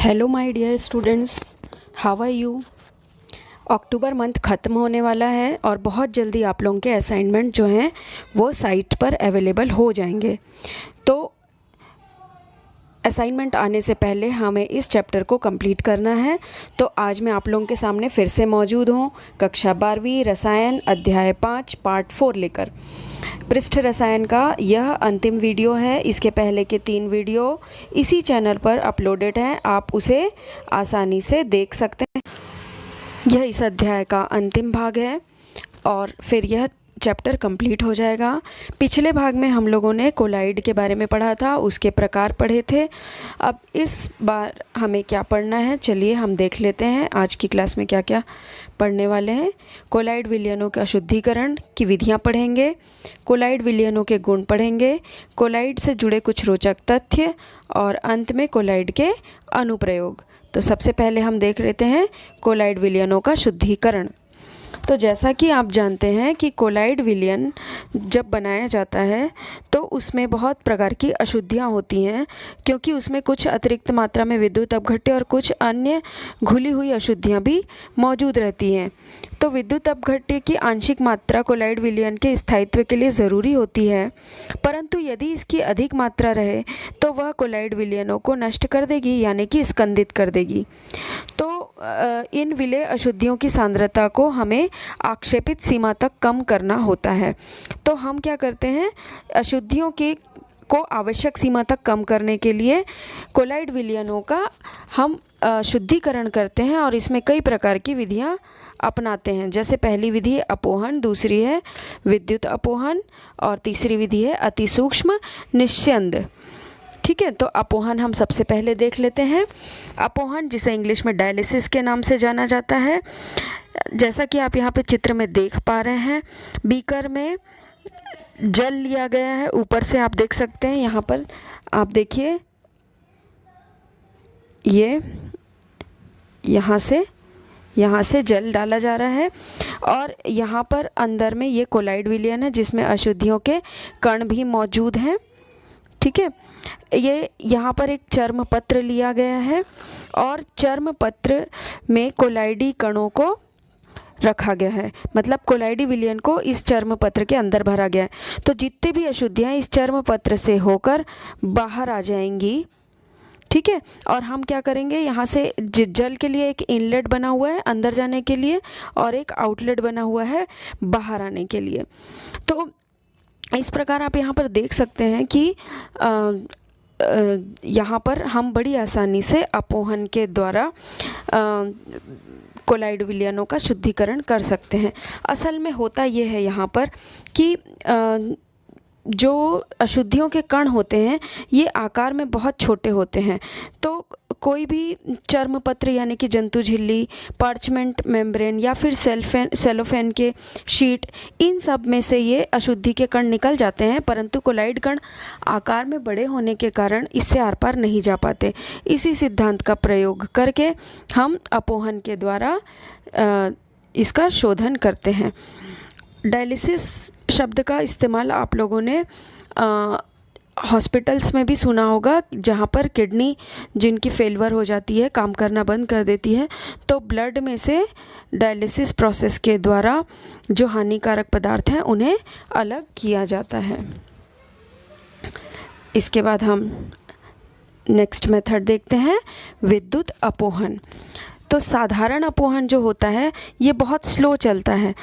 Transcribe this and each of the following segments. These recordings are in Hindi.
Hello my dear students, how are you. October month ख़त्म होने वाला है और बहुत जल्दी आप लोगों के असाइनमेंट जो हैं वो साइट पर अवेलेबल हो जाएंगे। तो असाइनमेंट आने से पहले हमें इस चैप्टर को कंप्लीट करना है। तो आज मैं आप लोगों के सामने फिर से मौजूद हूँ कक्षा 12वीं रसायन अध्याय 5 पार्ट 4 लेकर। पृष्ठ रसायन का यह अंतिम वीडियो है। इसके पहले के 3 वीडियो इसी चैनल पर अपलोडेड हैं, आप उसे आसानी से देख सकते हैं। यह इस अध्याय का अंतिम भाग है और फिर यह चैप्टर कंप्लीट हो जाएगा। पिछले भाग में हम लोगों ने कोलाइड के बारे में पढ़ा था, उसके प्रकार पढ़े थे। अब इस बार हमें क्या पढ़ना है, चलिए हम देख लेते हैं आज की क्लास में क्या क्या पढ़ने वाले हैं। कोलाइड विलयनों का शुद्धिकरण की विधियां पढ़ेंगे, कोलाइड विलयनों के गुण पढ़ेंगे, कोलाइड से जुड़े कुछ रोचक तथ्य और अंत में कोलाइड के अनुप्रयोग। तो सबसे पहले हम देख लेते हैं कोलाइड विलयनों का शुद्धिकरण। तो जैसा कि आप जानते हैं कि कोलाइड विलयन जब बनाया जाता है तो उसमें बहुत प्रकार की अशुद्धियां होती हैं, क्योंकि उसमें कुछ अतिरिक्त मात्रा में विद्युत अपघट्य और कुछ अन्य घुली हुई अशुद्धियां भी मौजूद रहती हैं। तो विद्युत अपघट्य की आंशिक मात्रा कोलाइड विलयन के स्थायित्व के लिए ज़रूरी होती है, परंतु यदि इसकी अधिक मात्रा रहे तो वह कोलाइड विलयनों को नष्ट कर देगी, यानी कि स्कंदित कर देगी। तो इन विलेय अशुद्धियों की सांद्रता को हमें आक्षेपित सीमा तक कम करना होता है। तो हम क्या करते हैं, अशुद्धियों को आवश्यक सीमा तक कम करने के लिए कोलाइड विलयनों का हम शुद्धिकरण करते हैं और इसमें कई प्रकार की विधियां अपनाते हैं। जैसे पहली विधि है अपोहन, दूसरी है विद्युत अपोहन और तीसरी विधि है अति सूक्ष्म निस्यंद। ठीक है, तो अपोहन हम सबसे पहले देख लेते हैं। अपोहन, जिसे इंग्लिश में डायलिसिस के नाम से जाना जाता है, जैसा कि आप यहाँ पे चित्र में देख पा रहे हैं, बीकर में जल लिया गया है। ऊपर से आप देख सकते हैं, यहाँ पर आप देखिए, ये यहाँ से जल डाला जा रहा है और यहाँ पर अंदर में ये कोलाइड विलयन है जिसमें अशुद्धियों के कण भी मौजूद हैं। ठीक है, ये यहाँ पर एक चर्म पत्र लिया गया है और चर्म पत्र में कोलाइडी कणों को रखा गया है, मतलब कोलाइडी विलयन को इस चर्म पत्र के अंदर भरा गया है। तो जितने भी अशुद्धियाँ इस चर्म पत्र से होकर बाहर आ जाएंगी। ठीक है, और हम क्या करेंगे, यहाँ से जल के लिए एक इनलेट बना हुआ है अंदर जाने के लिए और एक आउटलेट बना हुआ है बाहर आने के लिए। तो इस प्रकार आप यहाँ पर देख सकते हैं कि यहाँ पर हम बड़ी आसानी से अपोहन के द्वारा कोलाइड विलयनों का शुद्धिकरण कर सकते हैं। असल में होता ये है यहाँ पर कि जो अशुद्धियों के कण होते हैं ये आकार में बहुत छोटे होते हैं। तो कोई भी चर्म पत्र यानी कि जंतु झिल्ली, पार्चमेंट मेम्ब्रेन या फिर सेलोफेन के शीट, इन सब में से ये अशुद्धि के कण निकल जाते हैं, परंतु कोलाइड कण आकार में बड़े होने के कारण इससे आर पार नहीं जा पाते। इसी सिद्धांत का प्रयोग करके हम अपोहन के द्वारा इसका शोधन करते हैं। डायलिसिस शब्द का इस्तेमाल आप लोगों ने हॉस्पिटल्स में भी सुना होगा, जहाँ पर किडनी जिनकी फेलवर हो जाती है, काम करना बंद कर देती है, तो ब्लड में से डायलिसिस प्रोसेस के द्वारा जो हानिकारक पदार्थ हैं उन्हें अलग किया जाता है। इसके बाद हम नेक्स्ट मेथड देखते हैं, विद्युत अपोहन। तो साधारण अपोहन जो होता है ये बहुत स्लो चलता है।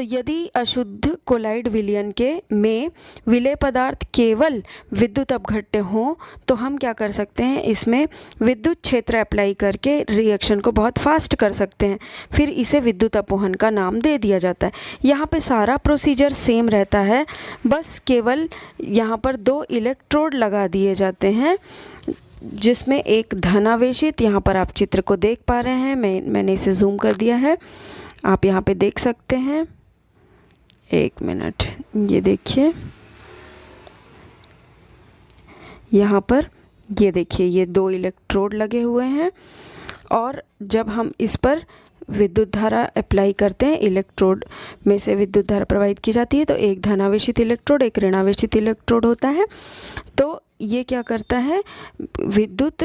यदि अशुद्ध कोलाइड विलयन के में विलेय पदार्थ केवल विद्युत अपघट्य हों तो हम क्या कर सकते हैं, इसमें विद्युत क्षेत्र अप्लाई करके रिएक्शन को बहुत फास्ट कर सकते हैं, फिर इसे विद्युत अपोहन का नाम दे दिया जाता है। यहाँ पे सारा प्रोसीजर सेम रहता है, बस केवल यहाँ पर 2 इलेक्ट्रोड लगा दिए जाते हैं जिसमें एक धनावेशित, यहाँ पर आप चित्र को देख पा रहे हैं, मैंने इसे जूम कर दिया है, आप यहाँ पे देख सकते हैं। एक मिनट, ये देखिए, यहाँ पर ये देखिए, ये 2 इलेक्ट्रोड लगे हुए हैं और जब हम इस पर विद्युत धारा अप्लाई करते हैं, इलेक्ट्रोड में से विद्युत धारा प्रवाहित की जाती है, तो एक धनावेशित इलेक्ट्रोड एक ऋणावेशित इलेक्ट्रोड होता है। तो ये क्या करता है, विद्युत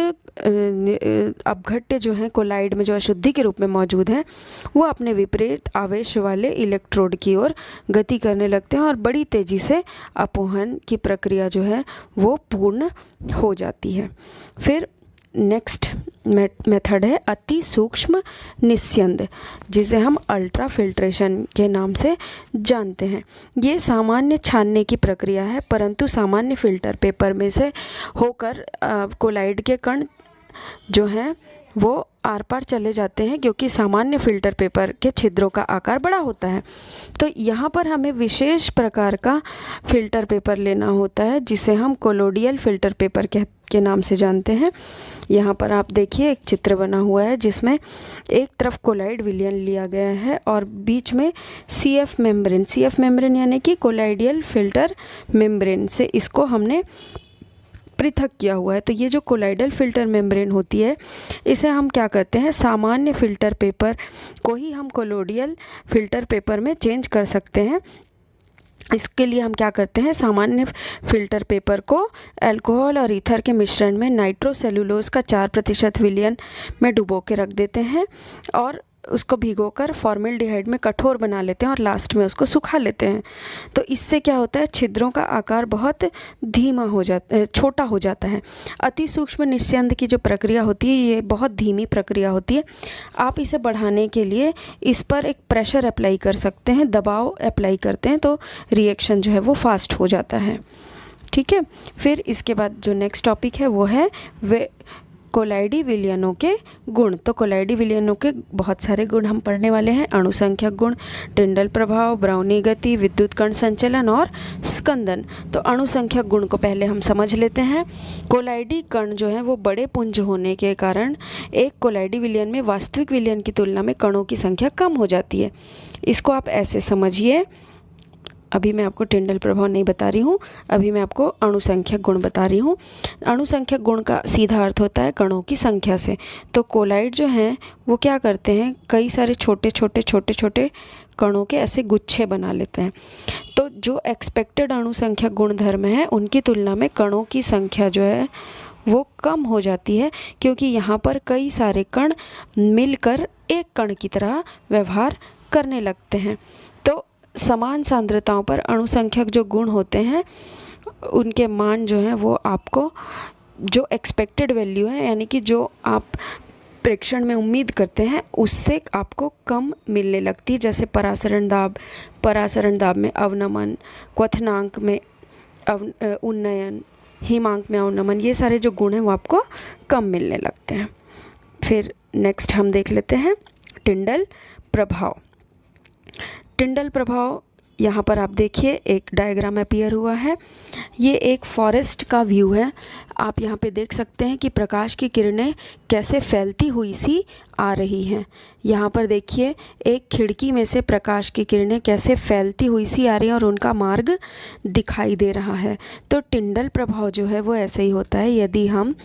अपघट्य जो है कोलाइड में जो अशुद्धि के रूप में मौजूद हैं वो अपने विपरीत आवेश वाले इलेक्ट्रोड की ओर गति करने लगते हैं और बड़ी तेज़ी से अपोहन की प्रक्रिया जो है वो पूर्ण हो जाती है। फिर नेक्स्ट मेथड है अति सूक्ष्म निस्यंद, जिसे हम अल्ट्रा फिल्ट्रेशन के नाम से जानते हैं। ये सामान्य छानने की प्रक्रिया है, परंतु सामान्य फिल्टर पेपर में से होकर कोलाइड के कण जो हैं वो आर पार चले जाते हैं, क्योंकि सामान्य फ़िल्टर पेपर के छिद्रों का आकार बड़ा होता है। तो यहाँ पर हमें विशेष प्रकार का फ़िल्टर पेपर लेना होता है, जिसे हम कोलोडियल फ़िल्टर पेपर के नाम से जानते हैं। यहाँ पर आप देखिए एक चित्र बना हुआ है, जिसमें एक तरफ कोलाइड विलयन लिया गया है और बीच में CF मेम्ब्रेन यानी कि कोलाइडियल फ़िल्टर मेम्ब्रेन से इसको हमने पृथक किया हुआ है। तो ये जो कोलाइडल फ़िल्टर मेम्ब्रेन होती है, इसे हम क्या करते हैं, सामान्य फ़िल्टर पेपर को ही हम कोलोडियल फ़िल्टर पेपर में चेंज कर सकते हैं। इसके लिए हम क्या करते हैं, सामान्य फ़िल्टर पेपर को अल्कोहल और ईथर के मिश्रण में नाइट्रोसेलुलोज का 4% विलयन में डुबो के रख देते हैं और उसको भिगोकर फॉर्मेल्डिहाइड में कठोर बना लेते हैं और लास्ट में उसको सुखा लेते हैं। तो इससे क्या होता है, छिद्रों का आकार बहुत छोटा हो जाता है। अति सूक्ष्म निस्यंद की जो प्रक्रिया होती है ये बहुत धीमी प्रक्रिया होती है। आप इसे बढ़ाने के लिए इस पर एक प्रेशर अप्लाई कर सकते हैं, दबाव अप्लाई करते हैं तो रिएक्शन जो है वो फास्ट हो जाता है। ठीक है, फिर इसके बाद जो नेक्स्ट टॉपिक है वो है वे कोलाइडी विलयनों के गुण। तो कोलाइडी विलयनों के बहुत सारे गुण हम पढ़ने वाले हैं। अणुसंख्यक गुण, टिंडल प्रभाव, ब्राउनी गति, विद्युत कण संचलन और स्कंदन। तो अणुसंख्यक गुण को पहले हम समझ लेते हैं। कोलाइडी कण जो है वो बड़े पुंज होने के कारण एक कोलाइडी विलयन में वास्तविक विलयन की तुलना में कणों की संख्या कम हो जाती है। इसको आप ऐसे समझिए, अभी मैं आपको टिंडल प्रभाव नहीं बता रही हूँ, अभी मैं आपको अणुसंख्यक गुण बता रही हूँ। अणुसंख्यक गुण का सीधा अर्थ होता है कणों की संख्या से। तो कोलाइड जो हैं वो क्या करते हैं, कई सारे छोटे छोटे कणों के ऐसे गुच्छे बना लेते हैं। तो जो एक्सपेक्टेड अणुसंख्यक गुणधर्म है उनकी तुलना में कणों की संख्या जो है वो कम हो जाती है, क्योंकि यहाँ पर कई सारे कण मिलकर एक कण की तरह व्यवहार करने लगते हैं। तो समान सांद्रताओं पर अणुसंख्यक जो गुण होते हैं उनके मान जो हैं वो आपको जो एक्सपेक्टेड वैल्यू है, यानी कि जो आप प्रेक्षण में उम्मीद करते हैं उससे आपको कम मिलने लगती है। जैसे परासरण दाब में अवनमन, क्वथनांक में उन्नयन, हिमांक में अवनमन, ये सारे जो गुण हैं वो आपको कम मिलने लगते हैं। फिर नेक्स्ट हम देख लेते हैं टिंडल प्रभाव। टिंडल प्रभाव यहाँ पर आप देखिए एक डायग्राम अपीयर हुआ है। ये एक फॉरेस्ट का व्यू है। आप यहाँ पे देख सकते हैं कि प्रकाश की किरणें कैसे फैलती हुई सी आ रही हैं। यहाँ पर देखिए एक खिड़की में से प्रकाश की किरणें कैसे फैलती हुई सी आ रही हैं और उनका मार्ग दिखाई दे रहा है। तो टिंडल प्रभाव जो है वो ऐसे ही होता है। यदि हम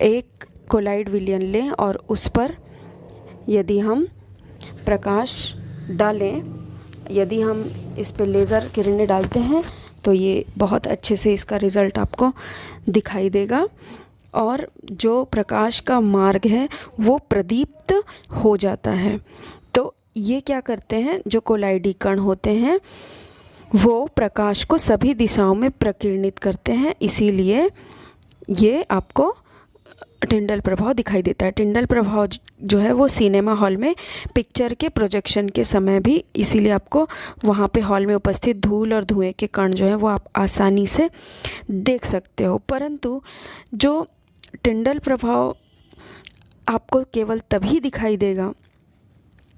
एक कोलाइड विलयन लें और उस पर यदि हम प्रकाश डालें, यदि हम इस पे लेज़र किरणें डालते हैं तो ये बहुत अच्छे से इसका रिज़ल्ट आपको दिखाई देगा और जो प्रकाश का मार्ग है वो प्रदीप्त हो जाता है। तो ये क्या करते हैं, जो कोलाइडी कण होते हैं वो प्रकाश को सभी दिशाओं में प्रकीर्णित करते हैं, इसीलिए ये आपको टिंडल प्रभाव दिखाई देता है। टिंडल प्रभाव जो है वो सिनेमा हॉल में पिक्चर के प्रोजेक्शन के समय भी, इसीलिए आपको वहाँ पे हॉल में उपस्थित धूल और धुएं के कण जो है वो आप आसानी से देख सकते हो। परंतु जो टिंडल प्रभाव आपको केवल तभी दिखाई देगा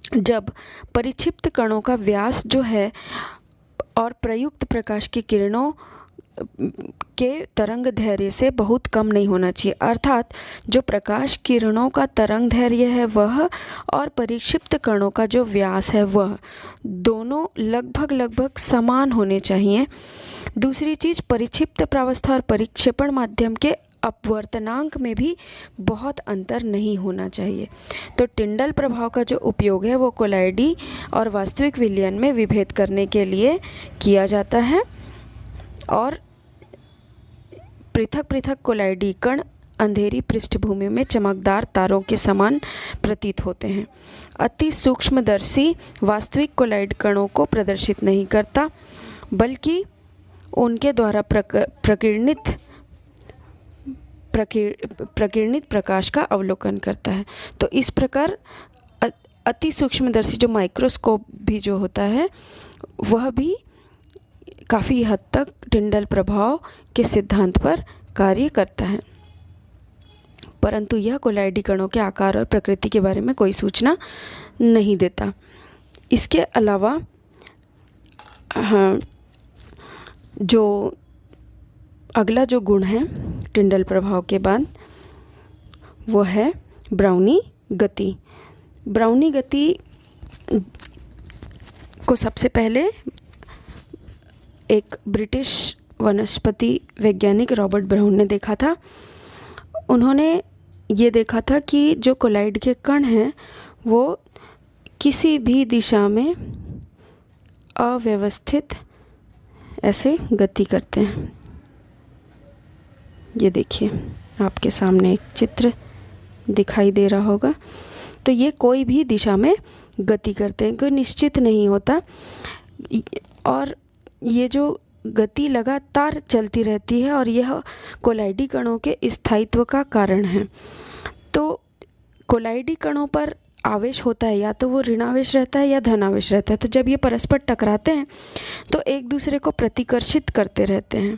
जब परिक्षिप्त कणों का व्यास जो है और प्रयुक्त प्रकाश की किरणों के तरंग दैर्घ्य से बहुत कम नहीं होना चाहिए। अर्थात जो प्रकाश किरणों का तरंग दैर्घ्य है वह और परिक्षिप्त कणों का जो व्यास है वह दोनों लगभग समान होने चाहिए। दूसरी चीज़, परिक्षिप्त प्रावस्था और परिक्षेपण माध्यम के अपवर्तनांक में भी बहुत अंतर नहीं होना चाहिए। तो टिंडल प्रभाव का जो उपयोग है वो कोलाइडी और वास्तविक विलयन में विभेद करने के लिए किया जाता है और पृथक पृथक कोलाइडी कण अंधेरी पृष्ठभूमि में चमकदार तारों के समान प्रतीत होते हैं। अति सूक्ष्मदर्शी वास्तविक कोलाइड कणों को प्रदर्शित नहीं करता, बल्कि उनके द्वारा प्रकीर्णित प्रकाश का अवलोकन करता है। तो इस प्रकार अति सूक्ष्मदर्शी जो माइक्रोस्कोप भी जो होता है वह भी काफ़ी हद तक टिंडल प्रभाव के सिद्धांत पर कार्य करता है, परंतु यह कोलाइडी कणों के आकार और प्रकृति के बारे में कोई सूचना नहीं देता। इसके अलावा जो अगला जो गुण है टिंडल प्रभाव के बाद वो है ब्राउनी गति। ब्राउनी गति को सबसे पहले एक ब्रिटिश वनस्पति वैज्ञानिक रॉबर्ट ब्राउन ने देखा था। उन्होंने ये देखा था कि जो कोलाइड के कण हैं वो किसी भी दिशा में अव्यवस्थित ऐसे गति करते हैं। ये देखिए आपके सामने एक चित्र दिखाई दे रहा होगा। तो ये कोई भी दिशा में गति करते हैं, कोई निश्चित नहीं होता और ये जो गति लगातार चलती रहती है और यह कोलाइडी कणों के स्थायित्व का कारण है। तो कोलाइडी कणों पर आवेश होता है, या तो वो ऋणावेश रहता है या धनावेश रहता है। तो जब ये परस्पर टकराते हैं तो एक दूसरे को प्रतिकर्षित करते रहते हैं,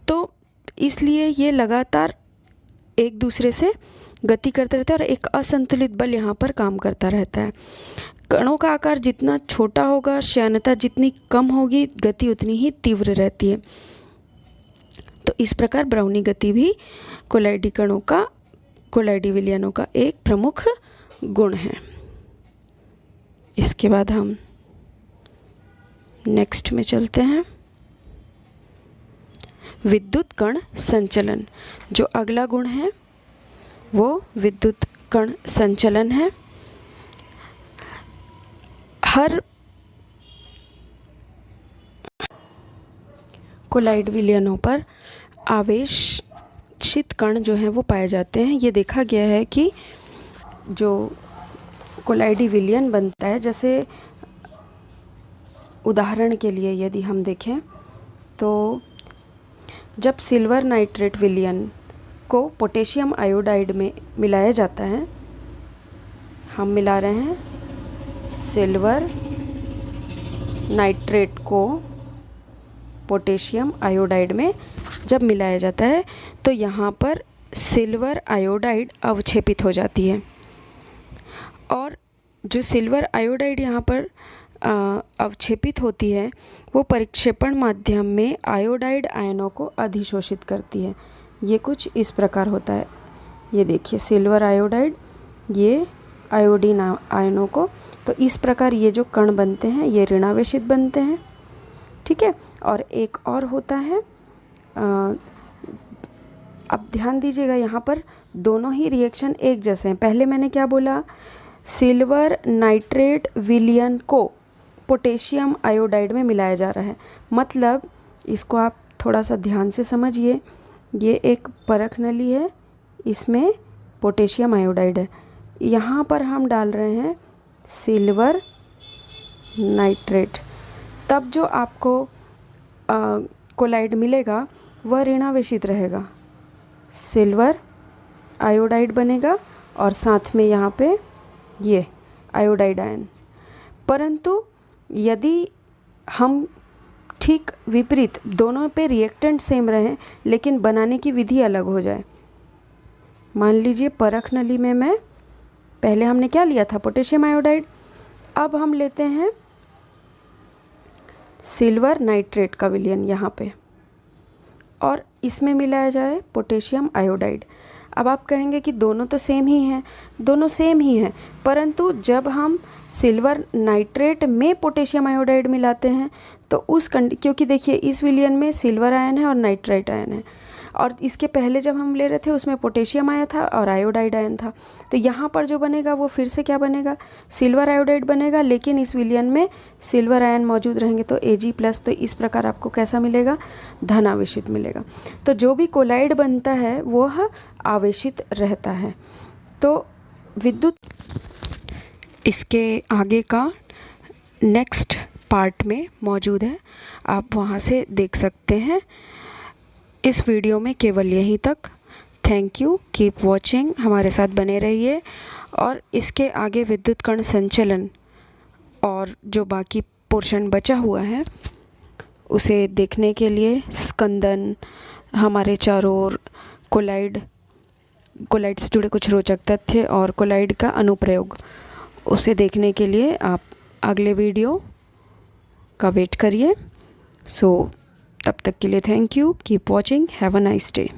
तो इसलिए ये लगातार एक दूसरे से गति करते रहते हैं और एक असंतुलित बल यहाँ पर काम करता रहता है। कणों का आकार जितना छोटा होगा, श्यानता जितनी कम होगी, गति उतनी ही तीव्र रहती है। तो इस प्रकार ब्राउनी गति भी कोलाइडी कणों का, कोलाइडी विलयनों का एक प्रमुख गुण है। इसके बाद हम नेक्स्ट में चलते हैं, विद्युत कण संचलन। जो अगला गुण है वो विद्युत कण संचलन है। हर कोलाइड विलयनों पर आवेशित कण जो हैं वो पाए जाते हैं। ये देखा गया है कि जो कोलाइडी विलयन बनता है, जैसे उदाहरण के लिए यदि हम देखें तो जब सिल्वर नाइट्रेट विलयन को पोटेशियम आयोडाइड में मिलाया जाता है, हम मिला रहे हैं सिल्वर नाइट्रेट को पोटेशियम आयोडाइड में जब मिलाया जाता है तो यहाँ पर सिल्वर आयोडाइड अवक्षेपित हो जाती है और जो सिल्वर आयोडाइड यहाँ पर अवक्षेपित होती है वो परिक्षेपण माध्यम में आयोडाइड आयनों को अधिशोषित करती है। ये कुछ इस प्रकार होता है। ये देखिए सिल्वर आयोडाइड, ये आयोडीन आयनों को, तो इस प्रकार ये जो कण बनते हैं ये ऋणावेशित बनते हैं, ठीक है। और एक और होता है, अब ध्यान दीजिएगा यहाँ पर दोनों ही रिएक्शन एक जैसे हैं। पहले मैंने क्या बोला, सिल्वर नाइट्रेट विलयन को पोटेशियम आयोडाइड में मिलाया जा रहा है, मतलब इसको आप थोड़ा सा ध्यान से समझिए। ये एक परख नली है, इसमें पोटेशियम आयोडाइड है, यहाँ पर हम डाल रहे हैं सिल्वर नाइट्रेट। तब जो आपको कोलाइड मिलेगा वह ऋणावेशित रहेगा, सिल्वर आयोडाइड बनेगा और साथ में यहाँ पे ये आयोडाइड आयन। परंतु यदि हम ठीक विपरीत, दोनों पे रिएक्टेंट सेम रहे लेकिन बनाने की विधि अलग हो जाए, मान लीजिए परख नली में मैं पहले हमने क्या लिया था, पोटेशियम आयोडाइड, अब हम लेते हैं सिल्वर नाइट्रेट का विलयन यहाँ पे और इसमें मिलाया जाए पोटेशियम आयोडाइड। अब आप कहेंगे कि दोनों तो सेम ही हैं, दोनों सेम ही हैं, परंतु जब हम सिल्वर नाइट्रेट में पोटेशियम आयोडाइड मिलाते हैं तो क्योंकि देखिए इस विलयन में सिल्वर आयन है और नाइट्रेट आयन है, और इसके पहले जब हम ले रहे थे उसमें पोटेशियम आया था और आयोडाइड आयन था। तो यहाँ पर जो बनेगा वो फिर से क्या बनेगा, सिल्वर आयोडाइड बनेगा, लेकिन इस विलयन में सिल्वर आयन मौजूद रहेंगे तो Ag+। तो इस प्रकार आपको कैसा मिलेगा, धन आवेशित मिलेगा। तो जो भी कोलाइड बनता है वह आवेशित रहता है। तो विद्युत इसके आगे का नेक्स्ट पार्ट में मौजूद है, आप वहाँ से देख सकते हैं। इस वीडियो में केवल यहीं तक। थैंक यू, कीप वॉचिंग, हमारे साथ बने रहिए। और इसके आगे विद्युत कण संचलन और जो बाकी पोर्शन बचा हुआ है उसे देखने के लिए स्कंदन, हमारे चारों ओर कोलाइड से जुड़े कुछ रोचक तथ्य और कोलाइड का अनुप्रयोग, उसे देखने के लिए आप अगले वीडियो का वेट करिए। सो तब तक के लिए thank you, keep watching, have a nice day.